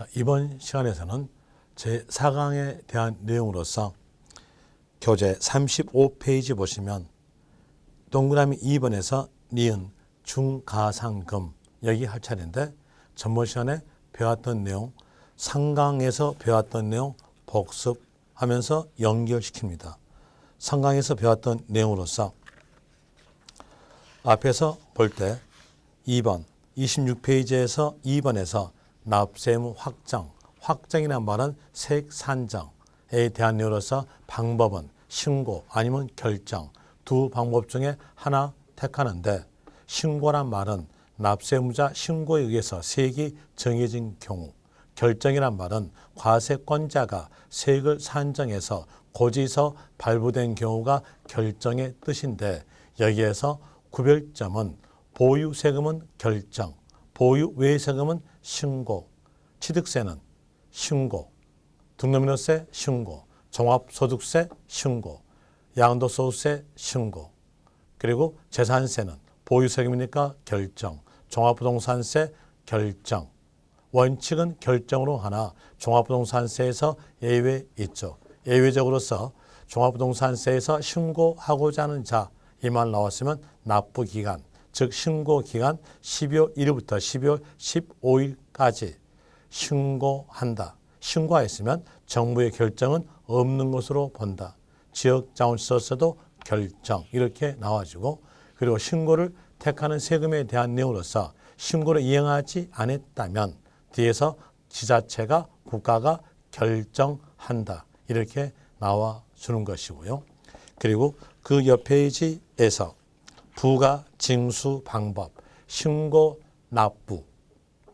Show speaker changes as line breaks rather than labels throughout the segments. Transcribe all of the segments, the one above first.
자, 이번 시간에서는 제4강에 대한 내용으로서 교재 35페이지 보시면 동그라미 2번에서 니은 중가상금 여기 할 차례인데 전번 시간에 배웠던 내용, 상강에서 배웠던 내용 복습하면서 연결시킵니다. 상강에서 배웠던 내용으로서 앞에서 볼 때 2번 26페이지에서 2번에서 납세의무 확정이란 말은 색산정에 대한 내용으로서 방법은 신고 아니면 결정 두 방법 중에 하나 택하는데 신고란 말은 납세의무자 신고에 의해서 세액이 정해진 경우, 결정이란 말은 과세권자가 세액을 산정해서 고지서 발부된 경우가 결정의 뜻인데 여기에서 구별점은 보유세금은 결정, 보유외세금은 신고, 취득세는 신고, 등록민호세 신고, 종합소득세 신고, 양도소득세 신고, 그리고 재산세는 보유세금이니까 결정, 종합부동산세 결정, 원칙은 결정으로 하나 종합부동산세에서 예외 있죠. 예외적으로서 종합부동산세에서 신고하고자 하는 자 이 말 나왔으면 납부기간, 즉 신고기간 12월 1일부터 12월 15일까지 신고한다. 신고하였으면 정부의 결정은 없는 것으로 본다. 지역자원시설세도 결정 이렇게 나와주고 그리고 신고를 택하는 세금에 대한 내용으로서 신고를 이행하지 않았다면 뒤에서 지자체가 국가가 결정한다. 이렇게 나와주는 것이고요. 그리고 그 옆 페이지에서 부가 징수 방법, 신고 납부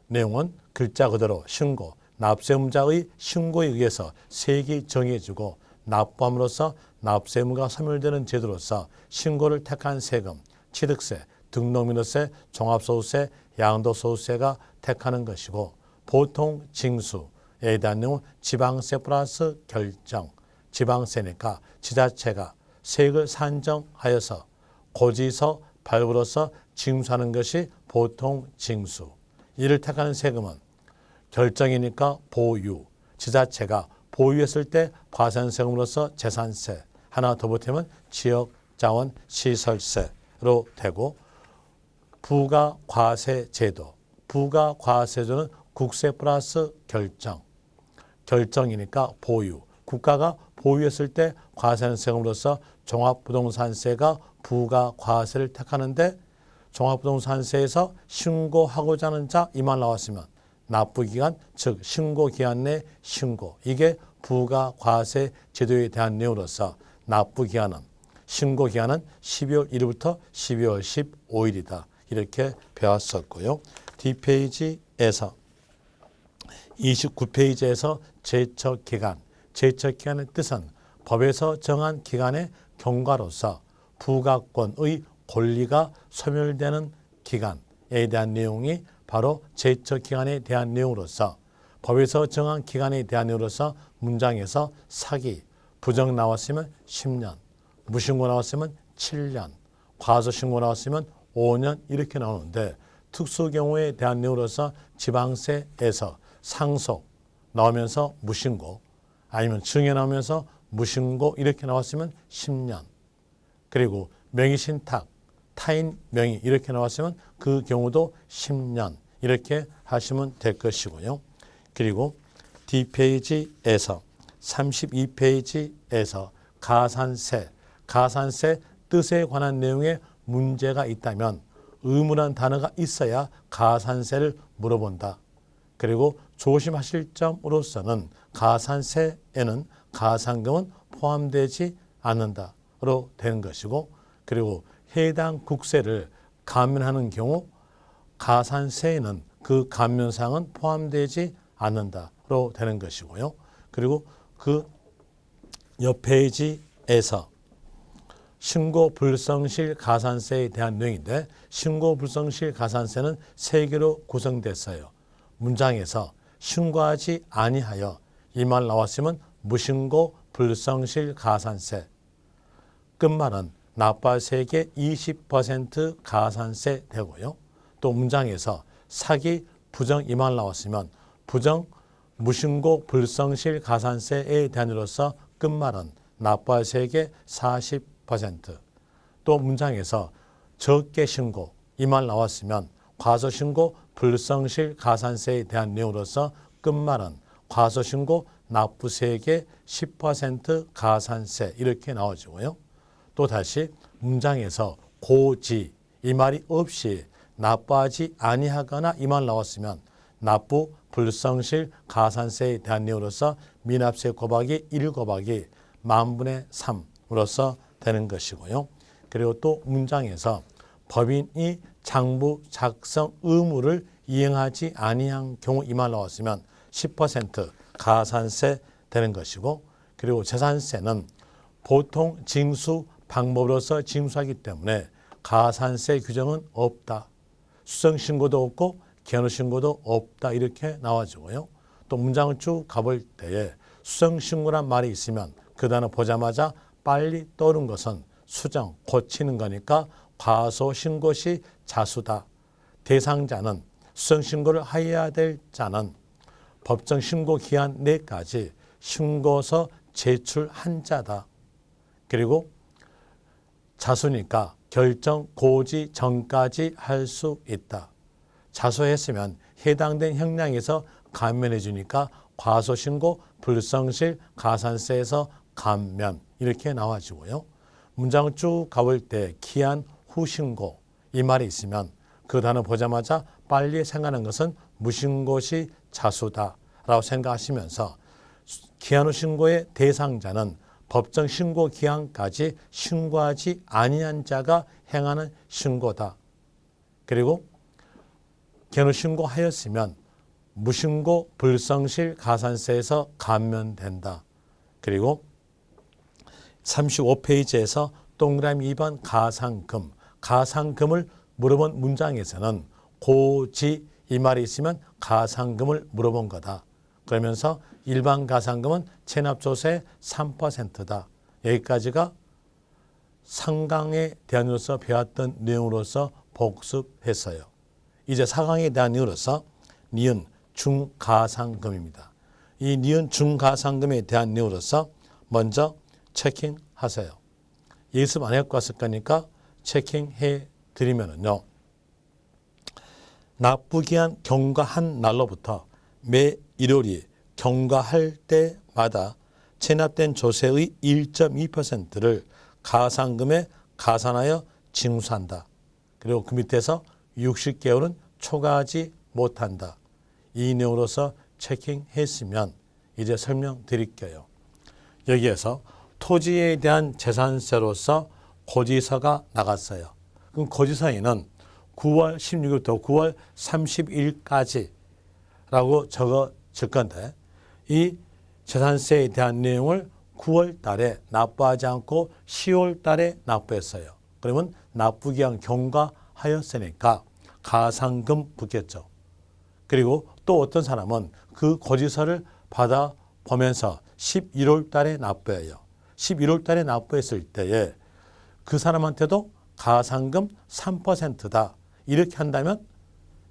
내용은 글자 그대로 신고, 납세의무자의 신고에 의해서 세액이 정해지고 납부함으로써 납세의무가 소멸되는 제도로서 신고를 택한 세금, 취득세, 등록민호세, 종합소득세, 양도소득세가 택하는 것이고 보통 징수에 대한 내용은 지방세 플러스 결정, 지방세니까 지자체가 세액을 산정하여서 고지서 발부로서 징수하는 것이 보통 징수. 이를 택하는 세금은 결정이니까 보유, 지자체가 보유했을 때 과산세금으로서 재산세, 하나 더 보태면 지역자원시설세로 되고 부가과세제도, 부가과세제도는 국세 플러스 결정, 결정이니까 보유, 국가가 보유했을 때 과세세금으로서 종합부동산세가 부가과세를 택하는데 종합부동산세에서 신고하고자 하는 자 이 말 나왔으면 납부기간 즉 신고기간 내 신고 이게 부가과세 제도에 대한 내용으로서 납부기간은 신고기간은 12월 1일부터 12월 15일이다. 이렇게 배웠었고요. 뒷페이지에서 29페이지에서 제척기간, 제척기간의 뜻은 법에서 정한 기간의 경과로서 부가권의 권리가 소멸되는 기간에 대한 내용이 바로 제척기간에 대한 내용으로서 법에서 정한 기간에 대한 내용으로서 문장에서 사기, 부정 나왔으면 10년, 무신고 나왔으면 7년, 과소신고 나왔으면 5년 이렇게 나오는데 특수 경우에 대한 내용으로서 지방세에서 상속 나오면서 무신고 아니면 증여 나오면서 무신고 이렇게 나왔으면 10년 그리고 명의신탁 타인 명의 이렇게 나왔으면 그 경우도 10년 이렇게 하시면 될 것이고요. 그리고 D페이지에서 32페이지에서 가산세 뜻에 관한 내용에 문제가 있다면 의무란 단어가 있어야 가산세를 물어본다. 그리고 조심하실 점으로서는 가산세에는 가산금은 포함되지 않는다로 되는 것이고 그리고 해당 국세를 감면하는 경우 가산세에는 그 감면사항은 포함되지 않는다로 되는 것이고요. 그리고 그 옆 페이지에서 신고 불성실 가산세에 대한 내용인데 신고 불성실 가산세는 3개로 구성됐어요. 문장에서 신고하지 아니하여 이 말 나왔으면 무신고 불성실 가산세 끝말은 납부할 세액의 20% 가산세 되고요. 또 문장에서 사기 부정 이 말 나왔으면 부정 무신고 불성실 가산세에 대한 일로서 끝말은 납부할 세액의 40%. 또 문장에서 적게 신고 이 말 나왔으면 과소신고 불성실 가산세에 대한 내용으로서 끝말은 과소신고 납부세액의 10% 가산세 이렇게 나와지고요. 또 다시 문장에서 고지 이 말이 없이 납부하지 아니하거나 이 말 나왔으면 납부 불성실 가산세에 대한 내용으로서 미납세 곱하기 1 곱하기 만분의 3으로서 되는 것이고요. 그리고 또 문장에서 법인이 장부 작성 의무를 이행하지 아니한 경우 이 말 나왔으면 10% 가산세 되는 것이고, 그리고 재산세는 보통 징수 방법으로서 징수하기 때문에 가산세 규정은 없다. 수성신고도 없고 기한후신고도 없다 이렇게 나와지고요. 또 문장을 쭉 가볼 때에 수성신고란 말이 있으면 그 단어 보자마자 빨리 떠오른 것은 수정, 고치는 거니까 과소신고 시 자수다. 대상자는 수성신고를 하여야 될 자는 법정신고 기한 내까지 신고서 제출한 자다. 그리고 자수니까 결정 고지 전까지 할 수 있다. 자수했으면 해당된 형량에서 감면해 주니까 과소신고 불성실 가산세에서 감면 이렇게 나와지고요. 문장을 쭉 가볼 때 기한 후 신고 이 말이 있으면 그 단어 보자마자 빨리 생각하는 것은 무신고 시 자수다라고 생각하시면서 기한 후 신고의 대상자는 법정 신고 기한까지 신고하지 아니한 자가 행하는 신고다. 그리고 기한 후 신고하였으면 무신고 불성실 가산세에서 감면된다. 그리고 35페이지에서 동그라미 2번 가상금, 가상금을 물어본 문장에서는 고지 이 말이 있으면 가상금을 물어본 거다. 그러면서 일반 가상금은 체납조세의 3%다. 여기까지가 상강에 대한으로서 배웠던 내용으로서 복습했어요. 이제 4강에 대한 내용으로서 니은 중가상금입니다. 이 니은 중가상금에 대한 내용으로서 먼저 체킹하세요. 예습 안 해갖고 왔을 거니까 체킹해 드리면은요. 납부기한 경과한 날로부터 매 일요일이 경과할 때마다 체납된 조세의 1.2%를 가상금에 가산하여 징수한다. 그리고 그 밑에서 60개월은 초과하지 못한다. 이 내용으로서 체킹했으면 이제 설명드릴게요. 여기에서 토지에 대한 재산세로서 고지서가 나갔어요. 그럼 고지서에는 9월 16일부터 9월 30일까지라고 적어질 건데 이 재산세에 대한 내용을 9월 달에 납부하지 않고 10월 달에 납부했어요. 그러면 납부기한 경과하였으니까 가상금 붙겠죠. 그리고 또 어떤 사람은 그 고지서를 받아보면서 11월 달에 납부해요. 11월 달에 납부했을 때에 그 사람한테도 가상금 3%다. 이렇게 한다면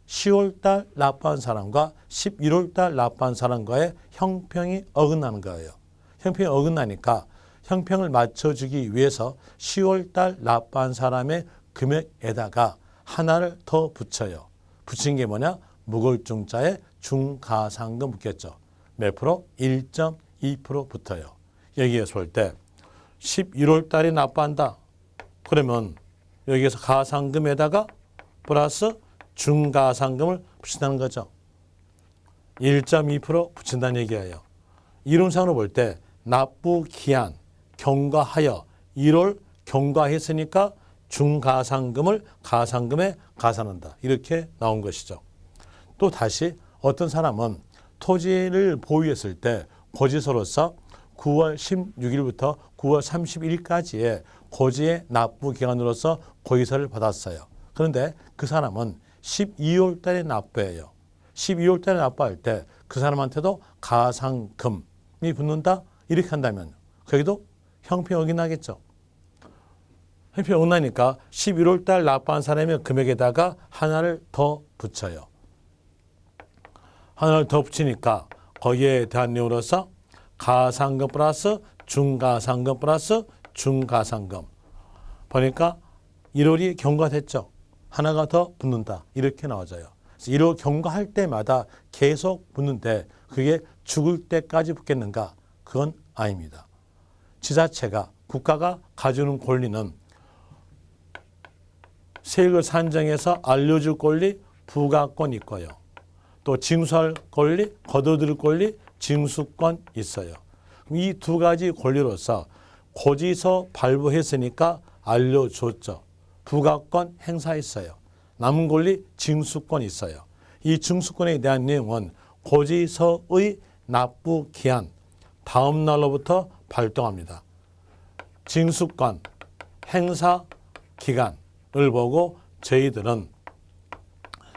10월 달 납부한 사람과 11월 달 납부한 사람과의 형평이 어긋나는 거예요. 형평이 어긋나니까 형평을 맞춰주기 위해서 10월 달 납부한 사람의 금액에다가 하나를 더 붙여요. 붙인 게 뭐냐? 무골중자에 중가상금 붙겠죠. 몇 프로? 1.2% 붙어요. 여기에서 볼 때 11월 달에 납부한다. 그러면 여기에서 가상금에다가 플러스 중가상금을 붙인다는 거죠. 1.2% 붙인다는 얘기예요. 이론상으로 볼 때 납부 기한 경과하여 1월 경과했으니까 중가상금을 가상금에 가산한다. 이렇게 나온 것이죠. 또 다시 어떤 사람은 토지를 보유했을 때 고지서로서 9월 16일부터 9월 31일까지의 고지의 납부 기간으로서 고지서를 받았어요. 그런데 그 사람은 12월 달에 납부해요. 12월 달에 납부할 때 그 사람한테도 가상금이 붙는다? 이렇게 한다면 거기도 형평이 어긋나겠죠. 형평이 어긋나니까 11월 달 납부한 사람의 금액에다가 하나를 더 붙여요. 하나를 더 붙이니까 거기에 대한 내용으로서 가산금 플러스 중가산금 플러스 중가산금. 보니까 1월이 경과됐죠. 하나가 더 붙는다. 이렇게 나와져요. 1월 경과할 때마다 계속 붙는데 그게 죽을 때까지 붙겠는가? 그건 아닙니다. 지자체가, 국가가 가지는 권리는 세액을 산정해서 알려줄 권리, 부과권 있고요. 또 징수할 권리, 거둬들일 권리, 징수권 있어요. 이 두 가지 권리로서 고지서 발부했으니까 알려줬죠. 부과권 행사했어요. 남은 권리 징수권 있어요. 이 징수권에 대한 내용은 고지서의 납부 기한 다음 날로부터 발동합니다. 징수권 행사 기간을 보고 저희들은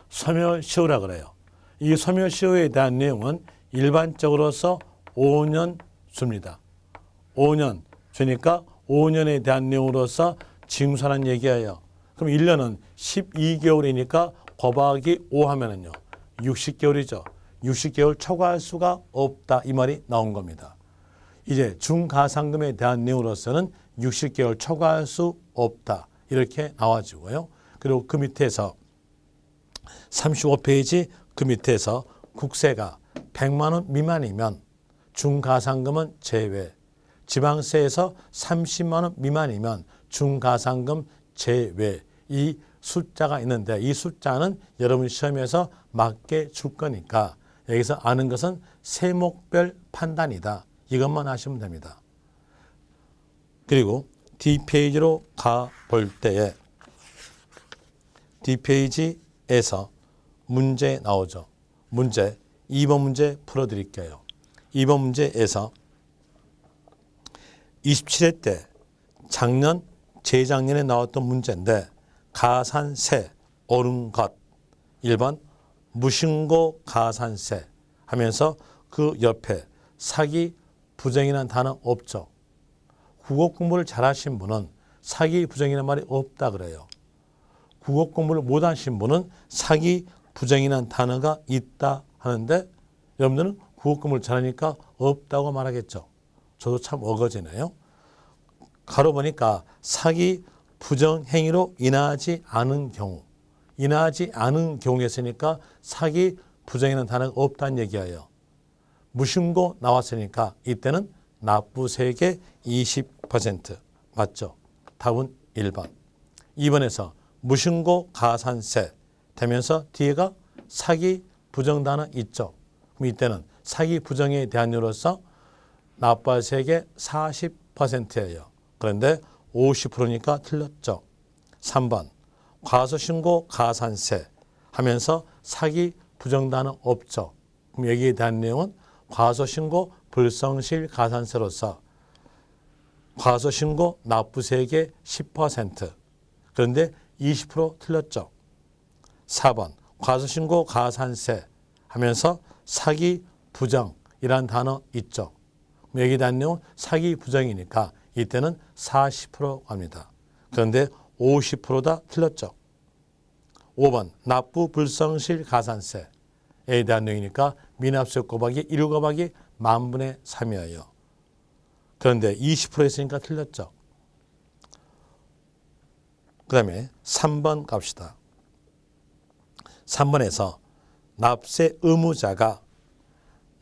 소멸시효라 그래요. 이 소멸시효에 대한 내용은 일반적으로서 5년 줍니다. 5년 주니까 5년에 대한 내용으로서 징수하는 얘기예요. 그럼 1년은 12개월이니까 곱하기 5 하면은요. 60개월이죠. 60개월 초과할 수가 없다. 이 말이 나온 겁니다. 이제 중가산금에 대한 내용으로서는 60개월 초과할 수 없다. 이렇게 나와지고요. 그리고 그 밑에서 35페이지 그 밑에서 국세가 100만 원 미만이면 중가산금은 제외. 지방세에서 30만 원 미만이면 중가산금 제외. 이 숫자가 있는데 이 숫자는 여러분 시험에서 맞게 줄 거니까 여기서 아는 것은 세목별 판단이다. 이것만 하시면 됩니다. 그리고 D페이지로 가볼 때에 D페이지에서 문제 나오죠. 문제 2번 문제 풀어드릴게요. 2번 문제에서 27회 때 작년, 재작년에 나왔던 문제인데 가산세 오른 것 1번 무신고 가산세 하면서 그 옆에 사기 부정이라는 단어 없죠. 국어 공부를 잘하신 분은 사기 부정이라는 말이 없다 그래요. 국어 공부를 못하신 분은 사기 부정이라는 단어가 있다 하는데 여러분들은 국어 공부를 잘하니까 없다고 말하겠죠. 저도 참 어거지네요. 가로 보니까 사기 부정 행위로 인하지 않은 경우, 인하지 않은 경우에 있으니까 사기 부정이라는 단어가 없다는 얘기예요. 무신고 나왔으니까 이때는 납부세액의 20% 맞죠? 답은 1번. 2번에서 무신고 가산세 되면서 뒤에가 사기 부정 단어 있죠. 그럼 이때는 사기 부정에 대한 이유로서 납부할 세액의 40%예요. 그런데 50%니까 틀렸죠. 3번 과소신고 가산세 하면서 사기 부정 단어 없죠. 그럼 여기에 대한 내용은 과소신고 불성실 가산세로서 과소신고 납부세액의 10% 그런데 20% 틀렸죠. 4번 과소신고 가산세 하면서 사기 부정이란 단어 있죠. 여기에 대한 내용은 사기 부정이니까 이때는 40% 갑니다. 그런데 50%다 틀렸죠. 5번 납부 불성실 가산세에 대한 내용이니까 미납세 곱하기 1 곱하기 10,000분의 3이에요. 그런데 20% 했으니까 틀렸죠. 그 다음에 3번 갑시다. 3번에서 납세 의무자가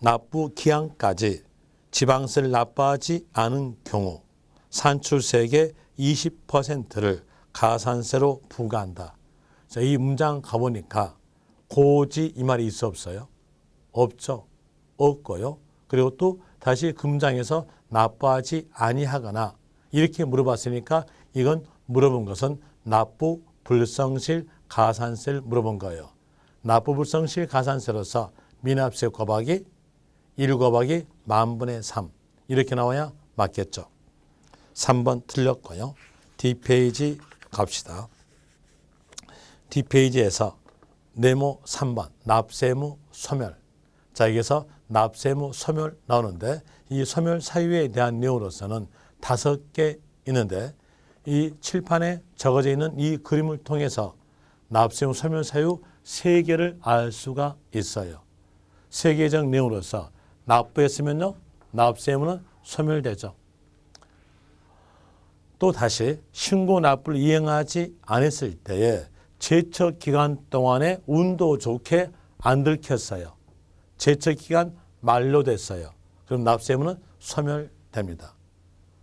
납부 기한까지 지방세를 납부하지 않은 경우 산출세액의 20%를 가산세로 부과한다. 자, 이 문장 가보니까 고지 이 말이 있어 없어요? 없죠. 없고요. 그리고 또 다시 그 문장에서 납부하지 아니하거나 이렇게 물어봤으니까 이건 물어본 것은 납부 불성실 가산세를 물어본 거예요. 납부 불성실 가산세로서 미납세 곱하기 1 곱하기 10,000분의 3 이렇게 나와야 맞겠죠. 3번 틀렸고요. D페이지 갑시다. D페이지에서 네모 3번 납세무 소멸. 자, 여기서 납세무 소멸 나오는데 이 소멸 사유에 대한 내용으로서는 5개 있는데 이 칠판에 적어져 있는 이 그림을 통해서 납세무 소멸 사유 3개를 알 수가 있어요. 세계적 내용으로서 납부했으면요. 납세 의무는 소멸되죠. 또 다시 신고 납부를 이행하지 않았을 때에 제척 기간 동안에 운도 좋게 안 들켰어요. 제척 기간 만료됐어요. 그럼 납세 의무는 소멸됩니다.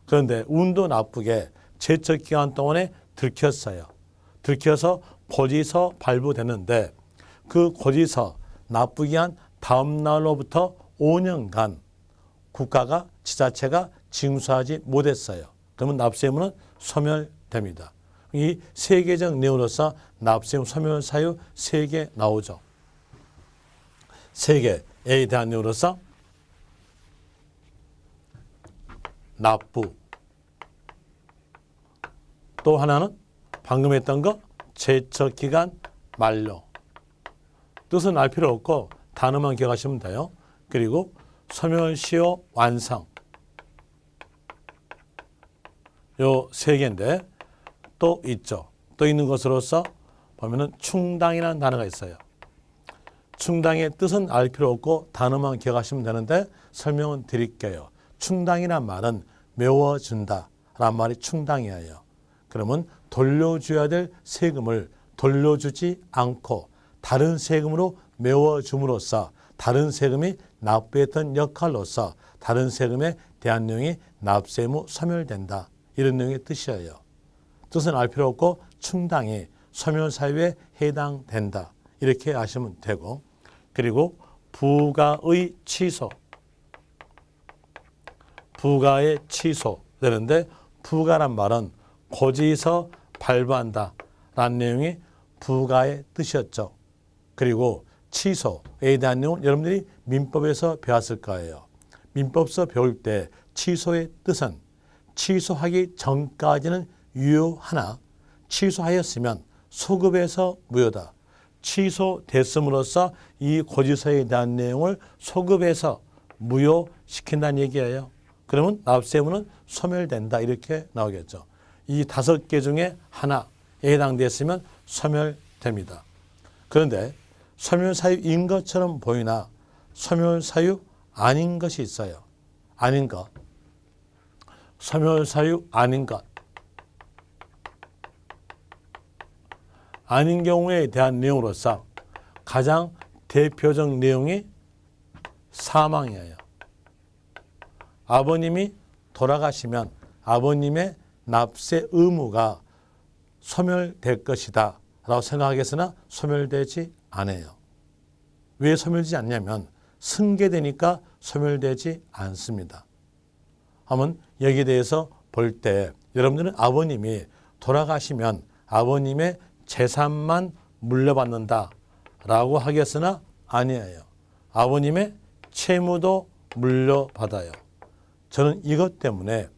그런데 운도 나쁘게 제척 기간 동안에 들켰어요. 들켜서 고지서 발부되는데 그 고지서 납부기 한 다음 날로부터 5년간 국가가 지자체가 징수하지 못했어요. 그러면 납세 의무는 소멸됩니다. 이 세계적 내용으로서 납세 의무 소멸 사유 3개 나오죠. 3개에 대한 내용으로서 납부, 또 하나는 방금 했던 거 제척기간 만료. 뜻은 알 필요 없고 단어만 기억하시면 돼요. 그리고 소멸시효 완성. 요 3개인데 또 있죠. 또 있는 것으로서 보면은 충당이라는 단어가 있어요. 충당의 뜻은 알 필요 없고 단어만 기억하시면 되는데 설명은 드릴게요. 충당이란 말은 메워준다 라는 말이 충당이에요. 그러면 돌려줘야 될 세금을 돌려주지 않고 다른 세금으로 메워줌으로써 다른 세금이 납부했던 역할로서 다른 세금에 대한 내용이 납세 의무 소멸된다. 이런 내용의 뜻이에요. 뜻은 알 필요 없고 충당이 소멸 사유에 해당된다. 이렇게 아시면 되고, 그리고 부가의 취소. 부가의 취소 되는데 부가란 말은 고지서 발부한다 라는 내용이 부가의 뜻이었죠. 그리고 취소에 대한 내용은 여러분들이 민법에서 배웠을 거예요. 민법서 배울 때 취소의 뜻은 취소하기 전까지는 유효하나 취소하였으면 소급해서 무효다. 취소됐음으로써 이 고지서에 대한 내용을 소급해서 무효시킨다는 얘기예요. 그러면 납세 의무는 소멸된다 이렇게 나오겠죠. 이 5개 중에 하나에 해당됐으면 소멸됩니다. 그런데 소멸사유인 것처럼 보이나 소멸사유 아닌 것이 있어요. 아닌 것. 소멸사유 아닌 것. 아닌 경우에 대한 내용으로서 가장 대표적 내용이 사망이에요. 아버님이 돌아가시면 아버님의 납세 의무가 소멸될 것이다 라고 생각하겠으나 소멸되지 않아요. 왜 소멸되지 않냐면 승계되니까 소멸되지 않습니다. 한번 여기에 대해서 볼 때 여러분들은 아버님이 돌아가시면 아버님의 재산만 물려받는다 라고 하겠으나 아니에요. 아버님의 채무도 물려받아요. 저는 이것 때문에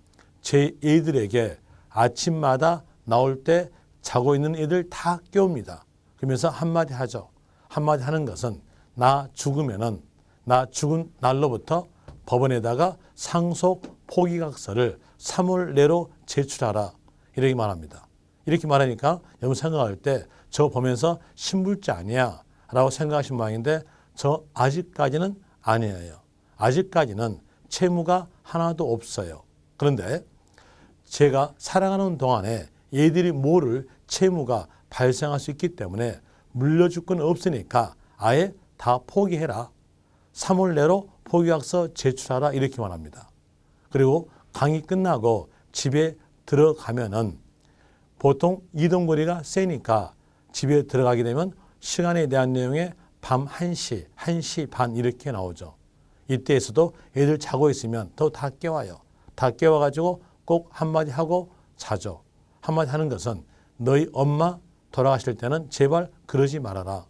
제 애들에게 아침마다 나올 때 자고 있는 애들 다 깨웁니다. 그러면서 한마디 하죠. 한마디 하는 것은 나 죽으면은 나 죽은 날로부터 법원에다가 상속 포기각서를 3월 내로 제출하라. 이렇게 말합니다. 이렇게 말하니까 여러분 생각할 때 저 보면서 신불자 아니야 라고 생각하신 모양인데 저 아직까지는 아니에요. 아직까지는 채무가 하나도 없어요. 그런데 제가 살아가는 동안에 얘들이 모를 채무가 발생할 수 있기 때문에 물려줄 건 없으니까 아예 다 포기해라. 3월 내로 포기각서 제출하라 이렇게 말합니다. 그리고 강의 끝나고 집에 들어가면은 보통 이동거리가 세니까 집에 들어가게 되면 시간에 대한 내용에 밤 1시, 1시 반 이렇게 나오죠. 이때에서도 애들 자고 있으면 더 다 깨워요. 다 깨워가지고 꼭 한마디 하고 자죠. 한마디 하는 것은 너희 엄마 돌아가실 때는 제발 그러지 말아라.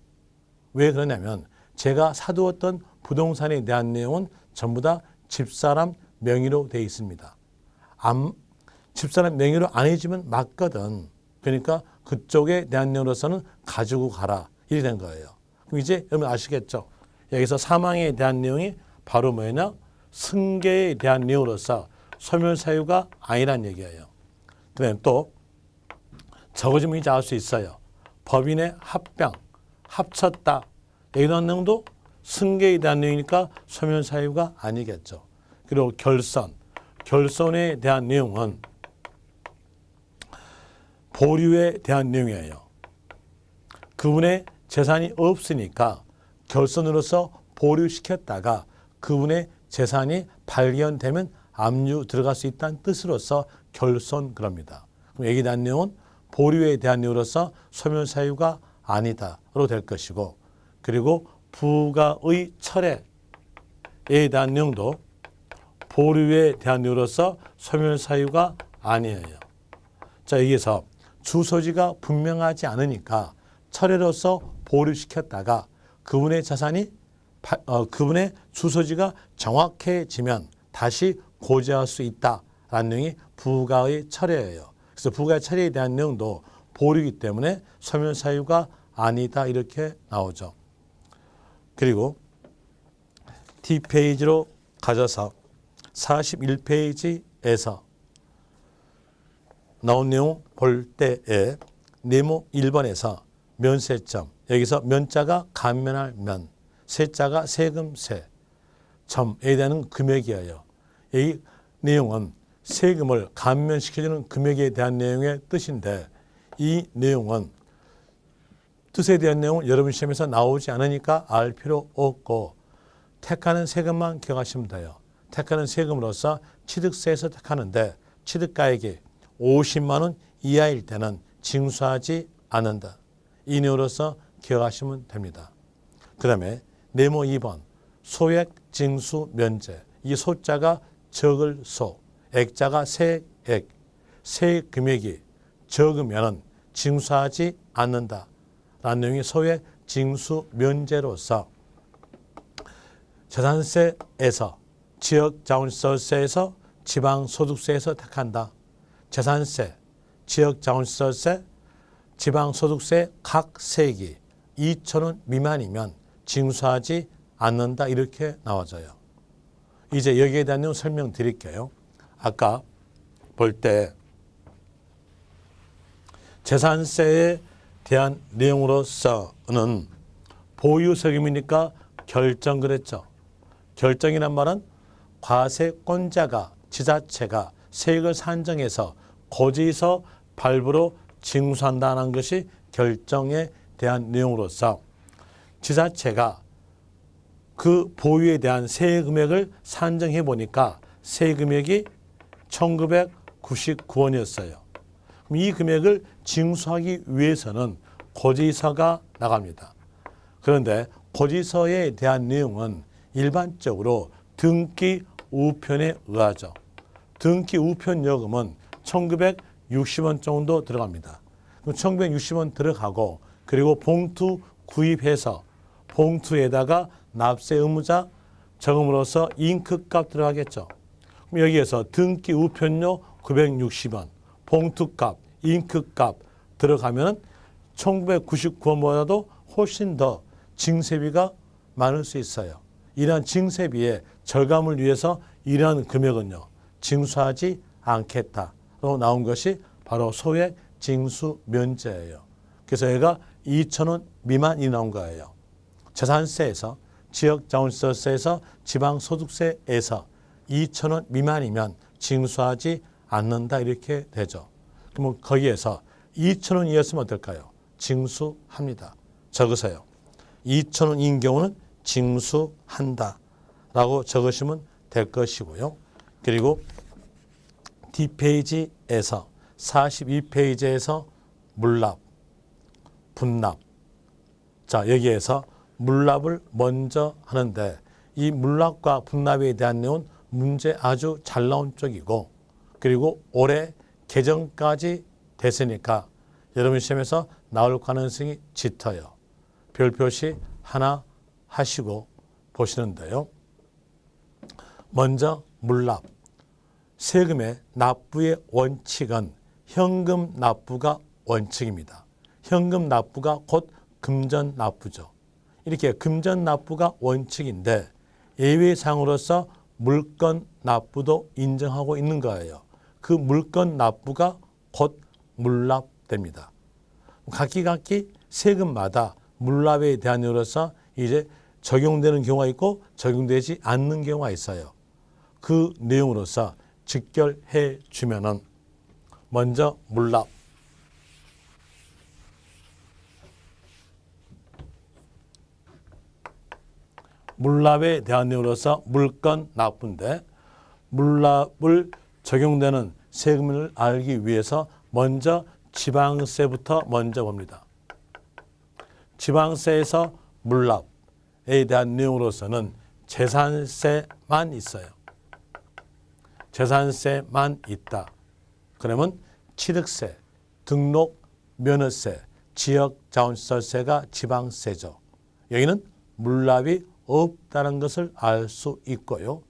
왜 그러냐면 제가 사두었던 부동산에 대한 내용은 전부 다 집사람 명의로 되어 있습니다. 집사람 명의로 안 해주면 맞거든. 그러니까 그쪽에 대한 내용으로서는 가지고 가라. 이렇게 된 거예요. 그럼 이제 여러분 아시겠죠? 여기서 사망에 대한 내용이 바로 뭐냐? 승계에 대한 내용으로서 소멸사유가 아니란 얘기예요. 그다음에 또 적어주면 이제 알 수 있어요. 법인의 합병, 합쳤다. 이런 내용도 승계에 대한 내용이니까 서면 사유가 아니겠죠. 그리고 결손에 대한 내용은 보류에 대한 내용이에요. 그분의 재산이 없으니까 결손으로서 보류시켰다가 그분의 재산이 발견되면 압류 들어갈 수 있다는 뜻으로서 결손 그럽니다. 그럼 여기에 대한 내용은 보류에 대한 내용으로서 소멸 사유가 아니다로 될 것이고, 그리고 부가의 철회에 대한 내용도 보류에 대한 내용으로서 소멸 사유가 아니에요. 자, 여기에서 주소지가 분명하지 않으니까 철회로서 보류시켰다가 그분의 자산이 그분의 주소지가 정확해지면 다시 고지할 수 있다라는 내용이 부가의 철회예요. 그래서 부가의 철회에 대한 내용도 보류이기 때문에 소멸 사유가 아니다 이렇게 나오죠. 그리고 D페이지로 가져서 41페이지에서 나온 내용 볼 때에 네모 1번에서 면세점, 여기서 면자가 감면할 면, 세자가 세금 세, 점에 대한 금액이에요. 이 내용은 세금을 감면시켜주는 금액에 대한 내용의 뜻인데, 이 내용은 뜻에 대한 내용은 여러분 시험에서 나오지 않으니까 알 필요 없고 택하는 세금만 기억하시면 돼요. 택하는 세금으로서 취득세에서 택하는데 취득가액이 50만 원 이하일 때는 징수하지 않는다. 이 내용으로서 기억하시면 됩니다. 그 다음에 네모 2번 소액 징수 면제, 이 소자가 적을 소, 액자가 세액, 세액 금액이 적으면 징수하지 않는다 라는 내용이 소액 징수 면제로서 재산세에서 지역자원시설세에서 지방소득세에서 택한다. 재산세, 지역자원시설세, 지방소득세 각 세액이 2,000원 미만이면 징수하지 않는다 이렇게 나와져요. 이제 여기에 대한 내용 설명드릴게요. 아까 볼 때 재산세에 대한 내용으로서는 보유세금이니까 결정 그랬죠. 결정이란 말은 과세권자가 지자체가 세액을 산정해서 고지서 발부로 징수한다는 것이 결정에 대한 내용으로서 지자체가 그 보유에 대한 세금액을 산정해 보니까 세금액이 1999원이었어요. 이 금액을 징수하기 위해서는 고지서가 나갑니다. 그런데 고지서에 대한 내용은 일반적으로 등기 우편에 의하죠. 등기 우편 요금은 1960원 정도 들어갑니다. 1960원 들어가고 그리고 봉투 구입해서 봉투에다가 납세 의무자 적음으로써 잉크값 들어가겠죠. 그럼 여기에서 등기 우편료 960원, 봉투값, 잉크값 들어가면 1999원보다도 훨씬 더 징세비가 많을 수 있어요. 이러한 징세비의 절감을 위해서 이러한 금액은요, 징수하지 않겠다로 나온 것이 바로 소액 징수 면제예요. 그래서 얘가 2,000원 미만이 나온 거예요. 재산세에서, 지역자원시설세에서, 지방소득세에서 2,000원 미만이면 징수하지 않는다 이렇게 되죠. 그러면 거기에서 2,000원이었으면 어떨까요? 징수합니다. 적으세요. 2,000원인 경우는 징수한다 라고 적으시면 될 것이고요. 그리고 D페이지에서 42페이지에서 물납, 분납. 자, 여기에서 물납을 먼저 하는데 이 물납과 분납에 대한 내용은 문제 아주 잘 나온 쪽이고, 그리고 올해 개정까지 됐으니까 여러분 시험에서 나올 가능성이 짙어요. 별표시 하나 하시고 보시는데요. 먼저 물납. 세금의 납부의 원칙은 현금 납부가 원칙입니다. 현금 납부가 곧 금전 납부죠. 이렇게 금전 납부가 원칙인데 예외사항으로서 물건 납부도 인정하고 있는 거예요. 그 물건 납부가 곧 물납됩니다. 각기 세금마다 물납에 대한 이유로서 이제 적용되는 경우가 있고 적용되지 않는 경우가 있어요. 그 내용으로서 직결해 주면은 먼저 물납. 물납에 대한 내용으로서 물건 납부인데 물납을 적용되는 세금을 알기 위해서 먼저 지방세부터 먼저 봅니다. 지방세에서 물납에 대한 내용으로서는 재산세만 있어요. 재산세만 있다. 그러면 취득세, 등록, 면허세, 지역자원시설세가 지방세죠. 여기는 물납이 없다는 것을 알 수 있고요.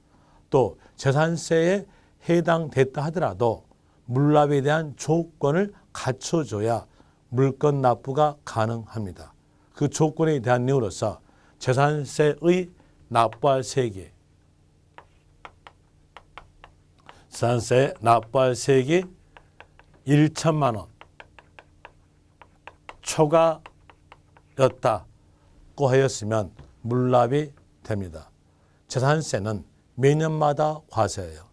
또 재산세에 해당됐다 하더라도 물납에 대한 조건을 갖춰줘야 물건 납부가 가능합니다. 그 조건에 대한 내용으로서 재산세의 납부할 세기, 재산세 납부할 세기 1천만 원 초과였다고 하였으면 물납이 됩니다. 재산세는 매년마다 과세예요.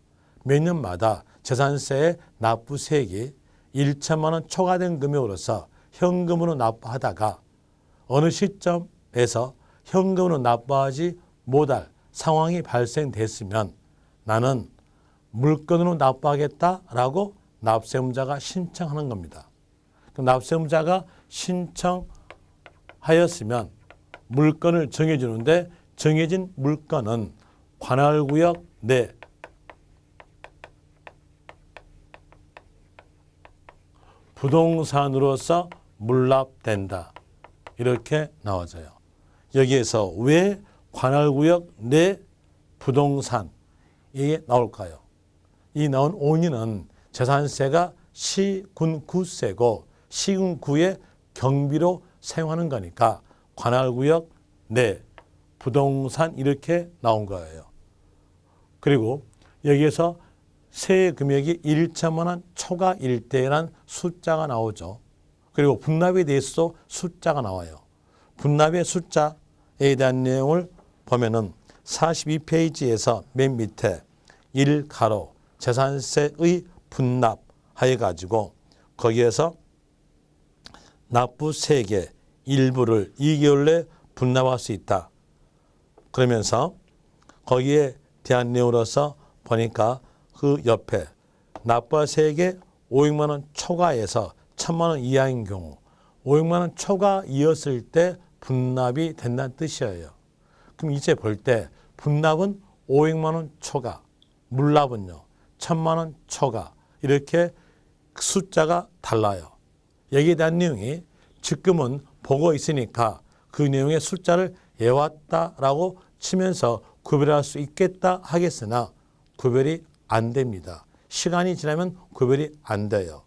매년마다 재산세의 납부세액이 1천만 원 초과된 금액으로서 현금으로 납부하다가 어느 시점에서 현금으로 납부하지 못할 상황이 발생됐으면 나는 물건으로 납부하겠다라고 납세의무자가 신청하는 겁니다. 납세의무자가 신청하였으면 물건을 정해주는데 정해진 물건은 관할구역 내 부동산으로서 물납된다. 이렇게 나와져요. 여기에서 왜 관할구역 내 부동산이 나올까요? 이 나온 원인은 재산세가 시군구세고 시군구의 경비로 사용하는 거니까 관할구역 내 부동산 이렇게 나온 거예요. 그리고 여기에서 세액 금액이 1천만 원 초과일 때란 숫자가 나오죠. 그리고 분납에 대해서도 숫자가 나와요. 분납의 숫자에 대한 내용을 보면은 42페이지에서 맨 밑에 1가로 재산세의 분납 해가지고 거기에서 납부세액의 일부를 2개월 내 분납할 수 있다. 그러면서 거기에 대한 내용으로서 보니까 그 옆에 납부할 세액의 500만 원 초과해서 1,000만 원 이하인 경우 500만 원 초과이었을 때 분납이 된다는 뜻이에요. 그럼 이제 볼 때 분납은 500만 원 초과, 물납은요 1,000만 원 초과 이렇게 숫자가 달라요. 여기에 대한 내용이 지금은 보고 있으니까 그 내용의 숫자를 외웠다라고 치면서 구별할 수 있겠다 하겠으나 구별이 안 됩니다. 시간이 지나면 구별이 안 돼요.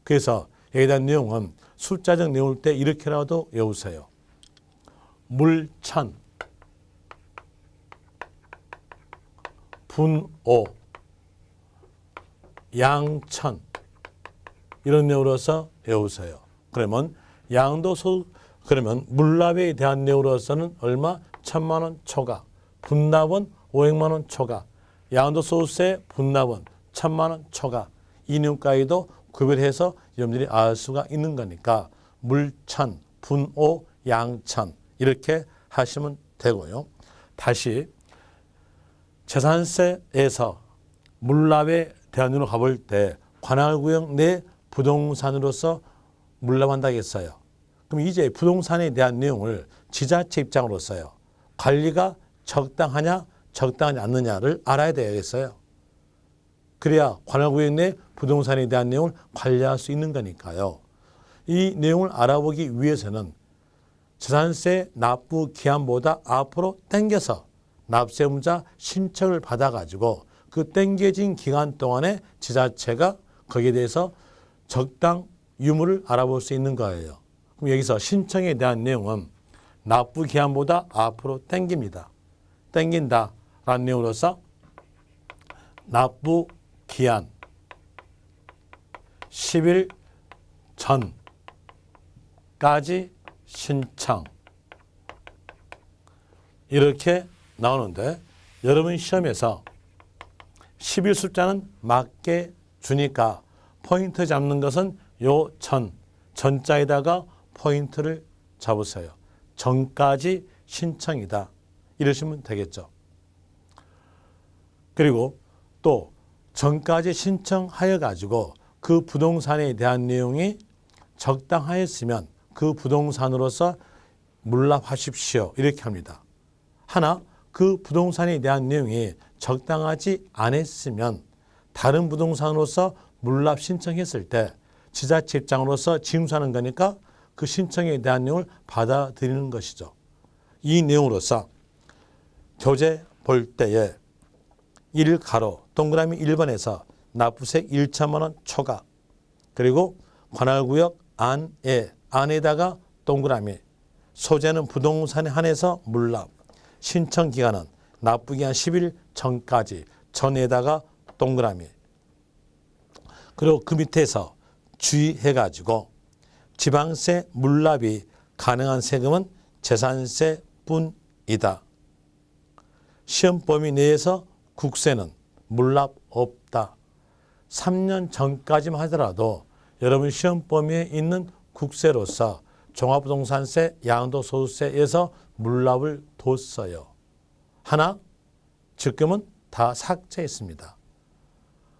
그래서 여기에 대한 내용은 숫자적 내용일 때 이렇게라도 외우세요. 물천, 분오, 양천 이런 내용으로서 외우세요. 그러면 양도소 그러면 물납에 대한 내용으로서는 얼마? 1,000만 원 초과, 분납은 500만 원 초과, 양도소득세 분납은 1,000만 원 초과. 이 내용까지도 구별해서 여러분들이 알 수가 있는 거니까 물천, 분오, 양천 이렇게 하시면 되고요. 다시 재산세에서 물납에 대한 내용으로 가볼 때 관할구역 내 부동산으로서 물납한다고 했어요. 그럼 이제 부동산에 대한 내용을 지자체 입장으로서요. 관리가 적당하냐 적당하지 않느냐를 알아야 되겠어요. 그래야 관할구역 내 부동산에 대한 내용을 관리할 수 있는 거니까요. 이 내용을 알아보기 위해서는 재산세 납부 기한보다 앞으로 당겨서 납세의무자 신청을 받아가지고 그 당겨진 기간 동안에 지자체가 거기에 대해서 적당 유무를 알아볼 수 있는 거예요. 그럼 여기서 신청에 대한 내용은 납부 기한보다 앞으로 당깁니다. 당긴다라는 내용으로서 납부 기한 10일 전까지 신청 이렇게 나오는데 여러분 시험에서 11 숫자는 맞게 주니까 포인트 잡는 것은 요 전자에다가 포인트를 잡으세요. 전까지 신청이다. 이러시면 되겠죠. 그리고 또 전까지 신청하여 가지고 그 부동산에 대한 내용이 적당하였으면 그 부동산으로서 물납하십시오. 이렇게 합니다. 하나 그 부동산에 대한 내용이 적당하지 않았으면 다른 부동산으로서 물납 신청했을 때 지자체 입장으로서 징수하는 거니까 그 신청에 대한 내용을 받아들이는 것이죠. 이 내용으로서 교재 볼 때에 1가로 동그라미 1번에서 납부세 1천만 원 초과 그리고 관할구역 안에다가 동그라미 소재는 부동산에 한해서 물납 신청기간은 납부기한 10일 전까지 전에다가 동그라미 그리고 그 밑에서 주의해가지고 지방세 물납이 가능한 세금은 재산세뿐이다. 시험 범위 내에서 국세는 물납 없다. 3년 전까지만 하더라도 여러분 시험 범위에 있는 국세로서 종합부동산세, 양도소득세에서 물납을 뒀어요. 하나, 지금은 다 삭제했습니다.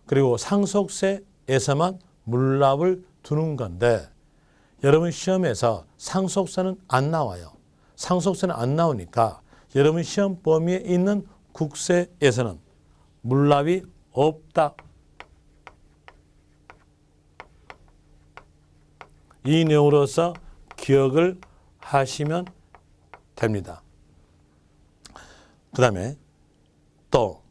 그리고 상속세에서만 물납을 두는 건데 여러분 시험에서 상속세는 안 나와요. 상속세는 안 나오니까 여러분 시험 범위에 있는 국세에서는 물납이 없다. 이 내용으로서 기억을 하시면 됩니다. 그 다음에 또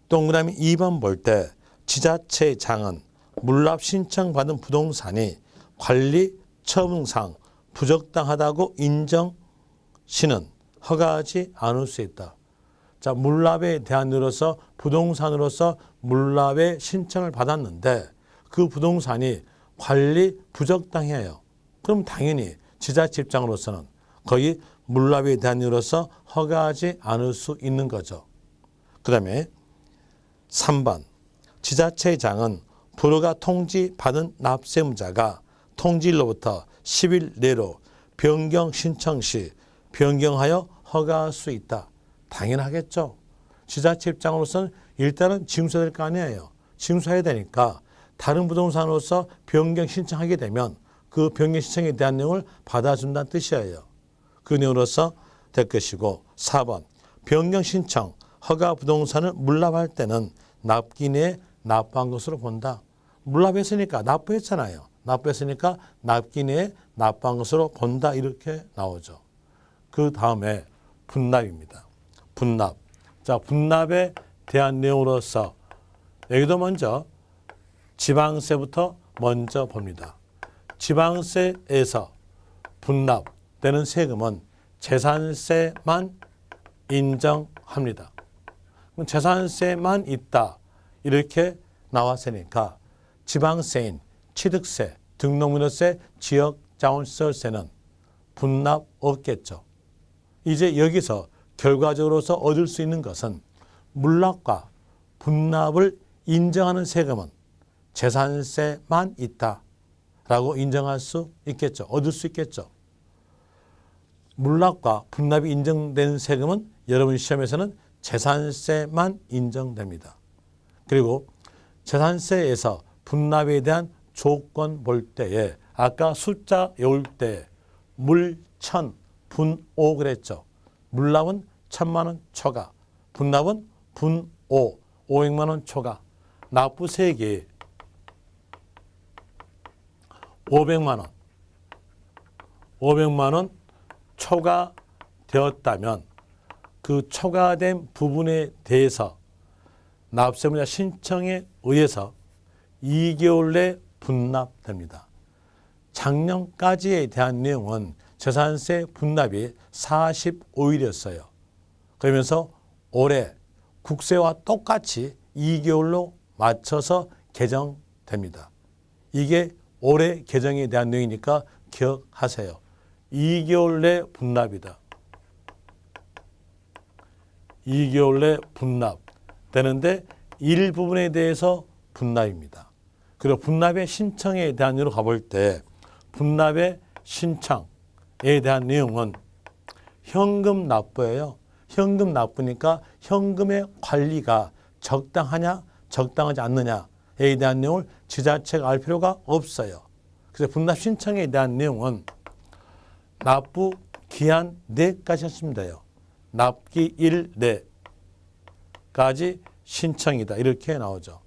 동그라미 2번 볼 때 지자체장은 물납 신청받은 부동산이 관리 처분상 부적당하다고 인정 시는 허가하지 않을 수 있다. 자, 물납에 대한 이로서 부동산으로서 물납의 신청을 받았는데 그 부동산이 관리 부적당해요. 그럼 당연히 지자체 입장으로서는 거의 물납에 대한 이유로서 허가하지 않을 수 있는 거죠. 그 다음에 3번 지자체장은 불허가 통지받은 납세무자가 통지일로부터 10일 내로 변경 신청 시 변경하여 허가할 수 있다. 당연하겠죠. 지자체 입장으로서는 일단은 징수해야 될 거 아니에요. 징수해야 되니까 다른 부동산으로서 변경 신청하게 되면 그 변경 신청에 대한 내용을 받아준다는 뜻이에요. 그 내용으로서 될 것이고 4번 변경 신청 허가 부동산을 물납할 때는 납기 내에 납부한 것으로 본다. 물납했으니까 납부했잖아요. 납부했으니까 납기 내에 납부한 것으로 본다. 이렇게 나오죠. 그 다음에 분납입니다. 분납. 자, 분납에 대한 내용으로서 여기도 먼저 지방세부터 먼저 봅니다. 지방세에서 분납되는 세금은 재산세만 인정합니다. 그럼 재산세만 있다. 이렇게 나왔으니까 지방세인 취득세, 등록민호세, 지역자원시설세는 분납 없겠죠. 이제 여기서 결과적으로서 얻을 수 있는 것은 물납과 분납을 인정하는 세금은 재산세만 있다라고 인정할 수 있겠죠. 얻을 수 있겠죠. 물납과 분납이 인정된 세금은 여러분 시험에서는 재산세만 인정됩니다. 그리고 재산세에서 분납에 대한 조건 볼 때에 아까 숫자 외울 때 물, 천, 분, 오 그랬죠. 물납은 1,000만 원 초과, 분납은 분, 오, 500만 원 초과, 납부세액이 500만 원 초과되었다면 그 초과된 부분에 대해서 납세무자 신청에 의해서 2개월 내 분납됩니다. 작년까지에 대한 내용은 재산세 분납이 45일이었어요. 그러면서 올해 국세와 똑같이 2개월로 맞춰서 개정됩니다. 이게 올해 개정에 대한 내용이니까 기억하세요. 2개월 내 분납이다. 2개월 내 분납되는데 일부분에 대해서 분납입니다. 그리고 분납의 신청에 대한 내용으로 가볼 때 분납의 신청에 대한 내용은 현금 납부예요. 현금 납부니까 현금의 관리가 적당하냐 적당하지 않느냐에 대한 내용을 지자체가 알 필요가 없어요. 그래서 분납 신청에 대한 내용은 납부 기한 내까지 하시면 돼요. 납기일 내까지 신청이다. 이렇게 나오죠.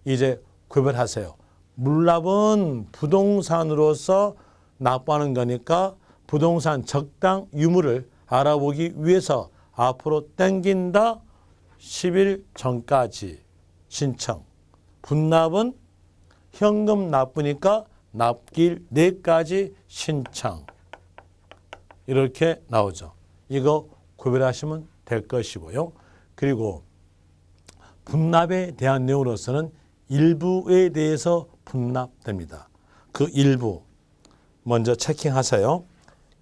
이제 구별하세요. 물납은 부동산으로서 납부하는 거니까 부동산 적당 유무를 알아보기 위해서 앞으로 땡긴다 10일 전까지 신청. 분납은 현금 납부니까 납기일 내까지 신청. 이렇게 나오죠. 이거 구별하시면 될 것이고요. 그리고 분납에 대한 내용으로서는 일부에 대해서 분납됩니다. 그 일부 먼저 체킹하세요.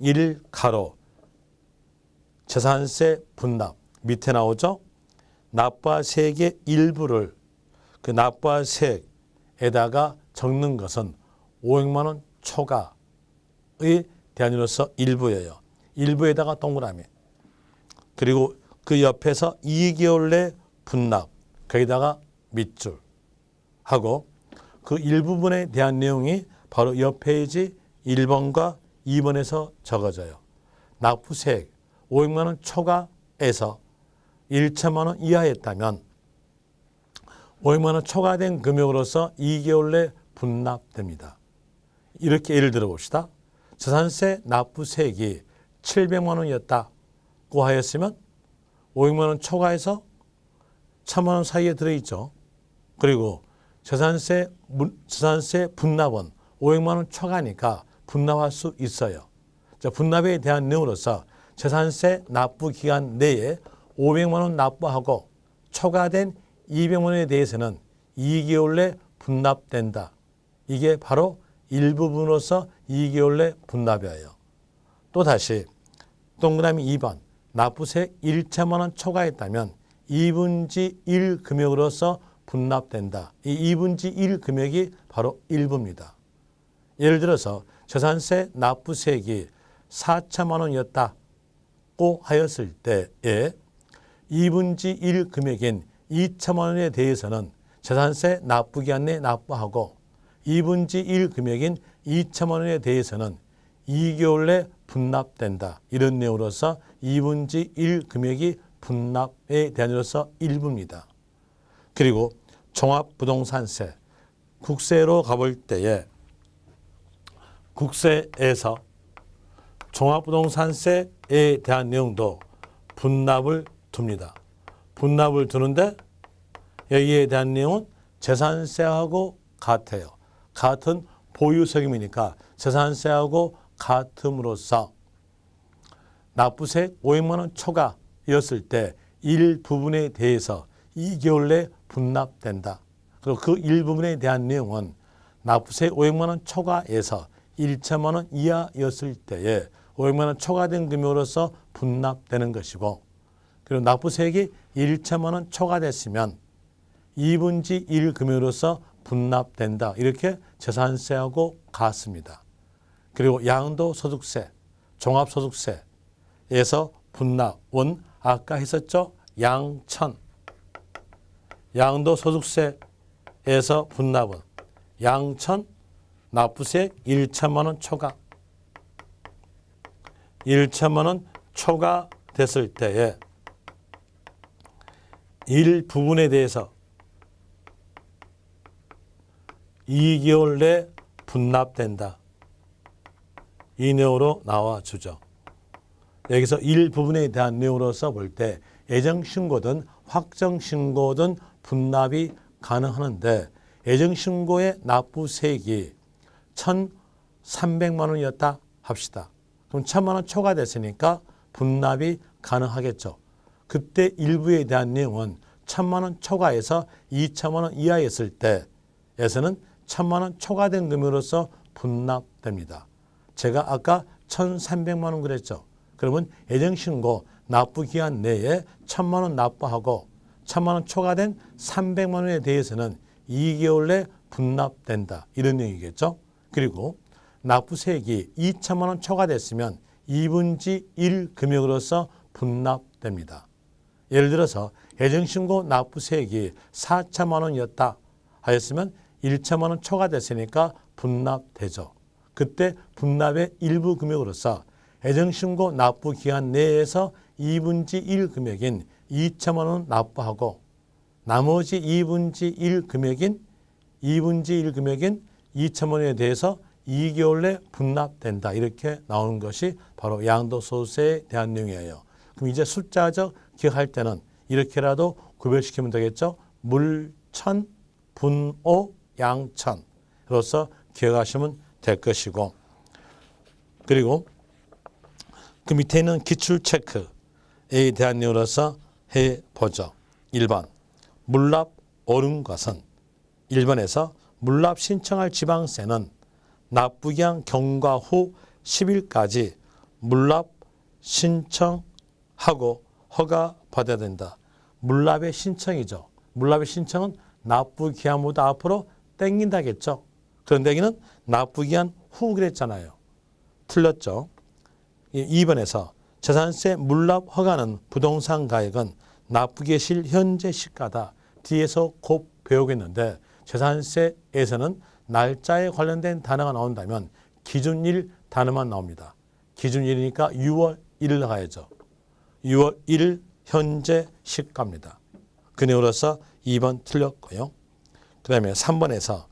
1가로 재산세 분납 밑에 나오죠. 납부와 세액의 일부를 그 납부와 세액에다가 적는 것은 500만 원 초과의 대안으로서 일부예요. 일부에다가 동그라미. 그리고 그 옆에서 2개월 내 분납 거기다가 밑줄 하고 그 일부분에 대한 내용이 바로 옆 페이지 1번과 2번에서 적어져요. 납부세액 500만 원 초과에서 1천만 원 이하였다면 500만 원 초과된 금액으로서 2개월 내 분납됩니다. 이렇게 예를 들어 봅시다. 재산세 납부세액이 700만 원이었다고 하였으면 500만 원 초과해서 1000만 원 사이에 들어있죠. 그리고 재산세 분납은 500만 원 초과니까 분납할 수 있어요. 자, 분납에 대한 내용으로서 재산세 납부 기간 내에 500만 원 납부하고 초과된 200만 원에 대해서는 2개월 내 분납된다. 이게 바로 일부분으로서 2개월 내 분납이에요. 또다시 동그라미 2번 납부세 1천만 원 초과했다면 2분지 1 금액으로서 분납된다. 이 2분지 1 금액이 바로 일부입니다. 예를 들어서 재산세 납부세액이 4천만 원이었다고 하였을 때에 2분지 1 금액인 2천만 원에 대해서는 재산세 납부기한 내에 납부하고 2분지 1 금액인 2천만 원에 대해서는 2개월 내 분납된다. 이런 내용으로서 2분지 1 금액이 분납에 대한으로서 일부입니다. 그리고 종합부동산세, 국세로 가볼 때에 국세에서 종합부동산세에 대한 내용도 분납을 둡니다. 분납을 두는데 여기에 대한 내용은 재산세하고 같아요. 같은 보유세금이니까 재산세하고 같음으로써 납부세 500만 원 초과였을 때 일부분에 대해서 2개월 내 분납된다. 그리고 그 일부분에 대한 내용은 납부세 500만 원 초과에서 1천만 원 이하였을 때에 500만 원 초과된 금액으로서 분납되는 것이고 그리고 납부세액이 1천만 원 초과됐으면 2분지 1 금액으로서 분납된다. 이렇게 재산세하고 같습니다. 그리고 양도소득세, 종합소득세에서 분납은 아까 했었죠. 양천. 양도소득세에서 분납은 양천 납부세액 1천만 원 초과. 1천만 원 초과됐을 때에 일부분에 대해서 2개월 내 분납된다. 이 내용으로 나와주죠. 여기서 일부분에 대한 내용으로서 볼 때 예정신고든 확정신고든 분납이 가능하는데 예정신고의 납부세액이 1,300만 원이었다 합시다. 그럼 1,000만 원 초과됐으니까 분납이 가능하겠죠. 그때 일부에 대한 내용은 1,000만 원 초과해서 2천만 원 이하였을 때에서는 1,000만 원 초과된 금액으로서 분납됩니다. 제가 아까 1,300만 원 그랬죠. 그러면 예정신고 납부기한 내에 1,000만 원 납부하고 1,000만 원 초과된 300만 원에 대해서는 2개월 내 분납된다. 이런 내용이겠죠. 그리고 납부세액이 2,000만 원 초과됐으면 2분지 1 금액으로서 분납됩니다. 예를 들어서 예정신고 납부세액이 4,000만 원이었다 하였으면 1,000만 원 초과됐으니까 분납되죠. 그때 분납의 일부 금액으로서 예정신고 납부기한 내에서 2분지 1 금액인 2,000만 원 납부하고 나머지 2분지 1 금액인 2,000만 원에 대해서 2개월 내 분납된다. 이렇게 나오는 것이 바로 양도소득세에 대한 내용이에요. 그럼 이제 숫자적 기억할 때는 이렇게라도 구별시키면 되겠죠. 물천, 분오, 양천으로서 기억하시면 될 것이고, 그리고 그 밑에 있는 기출체크에 대한 내용으로서 해보죠. 1번 물납 옳은 것은 1번에서 물납 신청할 지방세는 납부기한 경과 후 10일까지 물납 신청하고 허가 받아야 된다. 물납의 신청이죠. 물납의 신청은 납부기한보다 앞으로 땡긴다겠죠. 그런데 여기는 납부기한 후 그랬잖아요. 틀렸죠. 2번에서 재산세 물납 허가는 부동산 가액은 납부기에 실 현재 시가다. 뒤에서 곧 배우겠는데 재산세에서는 날짜에 관련된 단어가 나온다면 기준일 단어만 나옵니다. 기준일이니까 6월 1일 가야죠. 6월 1일 현재 시가입니다. 그 내용으로서 2번 틀렸고요. 그 다음에 3번에서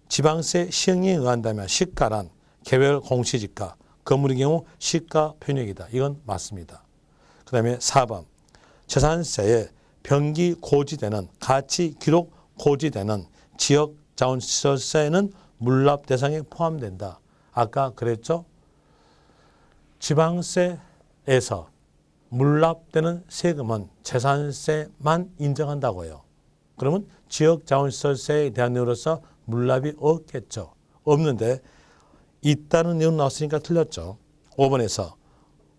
지방세 시행에 의한다면 시가란 개별 공시지가, 건물의 경우 시가 편익이다. 이건 맞습니다. 그 다음에 4번 재산세에 병기 고지되는 가치 기록 고지되는 지역 자원시설세는 물납 대상에 포함된다. 아까 그랬죠? 지방세에서 물납되는 세금은 재산세만 인정한다고요. 그러면 지역 자원시설세에 대한 내용으로서 물납이 없겠죠. 없는데 있다는 내용 나왔으니까 틀렸죠. 5번에서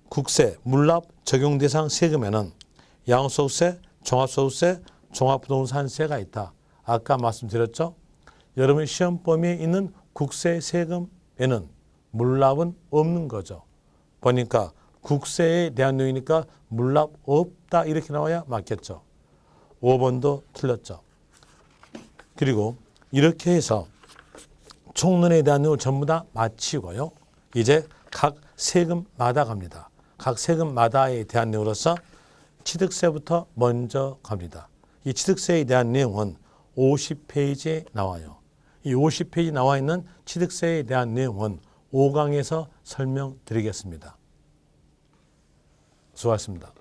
국세 물납 적용 대상 세금에는 양도소득세, 종합소득세, 종합부동산세가 있다. 아까 말씀드렸죠. 여러분 시험 범위에 있는 국세 세금에는 물납은 없는 거죠. 보니까 국세에 대한 내용이니까 물납 없다 이렇게 나와야 맞겠죠. 5번도 틀렸죠. 그리고 이렇게 해서 총론에 대한 내용을 전부 다 마치고요. 이제 각 세금마다 갑니다. 각 세금마다에 대한 내용으로서 취득세부터 먼저 갑니다. 이 취득세에 대한 내용은 50페이지에 나와요. 이 50페이지 나와 있는 취득세에 대한 내용은 5강에서 설명드리겠습니다. 수고하셨습니다.